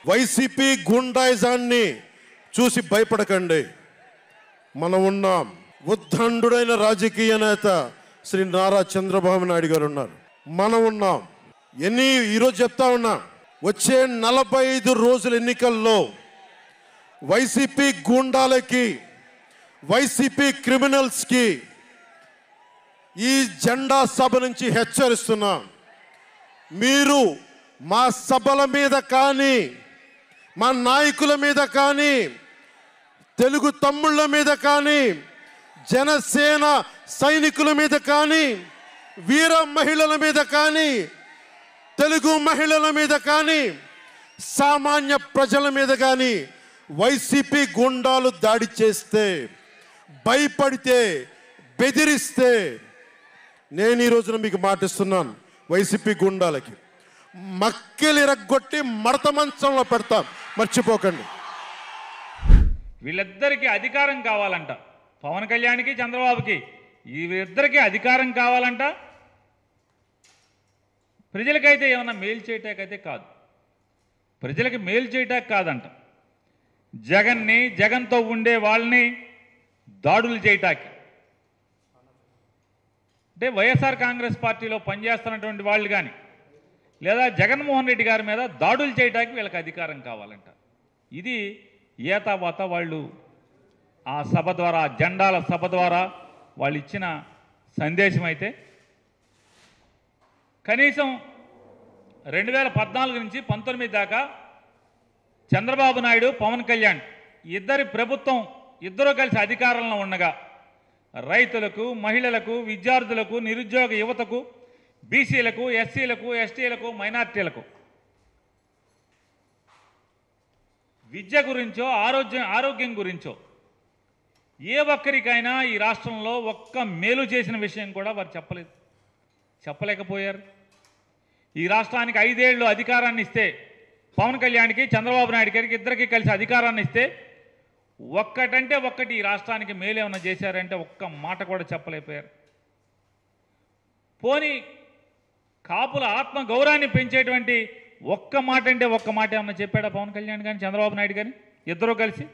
YCP గుండాయిజాన్ని చూసి భయపడకండి. మనం ఉన్నాం. ఉద్దండుడైన రాజకీయ నేత శ్రీ నారా చంద్రబాబు నాయుడు గారు ఉన్నారు. మనం ఉన్నాం. ఈరోజు చెప్తా ఉన్నా, వచ్చే 45 రోజుల ఎన్నికల్లో వైసీపీ గుండాలకి, వైసీపీ క్రిమినల్స్కి ఈ జెండా సభ నుంచి హెచ్చరిస్తున్నా. మీరు మా సభల మీద కానీ, మా నాయకుల మీద కానీ, తెలుగు తమ్ముళ్ళ మీద కానీ, జనసేన సైనికుల మీద కానీ, వీర మహిళల మీద కానీ, తెలుగు మహిళల మీద కానీ, సామాన్య ప్రజల మీద కానీ వైసీపీ గుండాలు దాడి చేస్తే, భయపడితే, బెదిరిస్తే నేను ఈ రోజున మీకు మాటిస్తున్నాను, వైసీపీ గుండాలకి మక్కెలిరగొట్టి మడత మంచంలో పెడతాం, మర్చిపోకండి. వీళ్ళిద్దరికీ అధికారం కావాలంట. పవన్ కళ్యాణ్కి చంద్రబాబుకి వీరిద్దరికీ అధికారం కావాలంట. ప్రజలకైతే ఏమన్నా మేలు చేయటాకైతే కాదు, ప్రజలకి మేలు చేయటానికి కాదంట. జగన్ని, జగన్తో ఉండే వాళ్ళని దాడులు చేయటానికి, అంటే వైఎస్ఆర్ కాంగ్రెస్ పార్టీలో పనిచేస్తున్నటువంటి వాళ్ళు కానీ, లేదా జగన్మోహన్ రెడ్డి గారి మీద దాడులు చేయడానికి వీళ్ళకి అధికారం కావాలంట. ఇది ఏతావాత వాళ్ళు ఆ సభ ద్వారా, జెండాల సభ ద్వారా వాళ్ళు ఇచ్చిన సందేశం. అయితే కనీసం 2014 నుంచి 19 దాకా చంద్రబాబు నాయుడు, పవన్ కళ్యాణ్ ఇద్దరి ప్రభుత్వం ఇద్దరూ కలిసి అధికారంలో ఉండగా రైతులకు, మహిళలకు, విద్యార్థులకు, నిరుద్యోగ యువతకు, బీసీలకు, ఎస్సీలకు, ఎస్టీలకు, మైనార్టీలకు విద్య గురించో, ఆరోగ్యం గురించో ఏ ఒక్కరికైనా ఈ రాష్ట్రంలో ఒక్క మేలు చేసిన విషయం కూడా వారు చెప్పలేకపోయారు. ఈ రాష్ట్రానికి 5 ఏళ్ళు అధికారాన్ని ఇస్తే, పవన్ కళ్యాణ్కి, చంద్రబాబు నాయుడు గారికి ఇద్దరికి కలిసి అధికారాన్ని ఇస్తే ఒక్కటంటే ఒక్కటి ఈ రాష్ట్రానికి మేలు ఏమన్నా చేశారంటే ఒక్క మాట కూడా చెప్పలేకపోయారు. పోనీ కాపుల ఆత్మ గౌరవాన్ని పెంచేటువంటి ఒక్క మాట అంటే ఒక్క మాట ఏమన్నా చెప్పాడా పవన్ కళ్యాణ్ కానీ, చంద్రబాబు నాయుడు కానీ ఇద్దరూ కలిసి?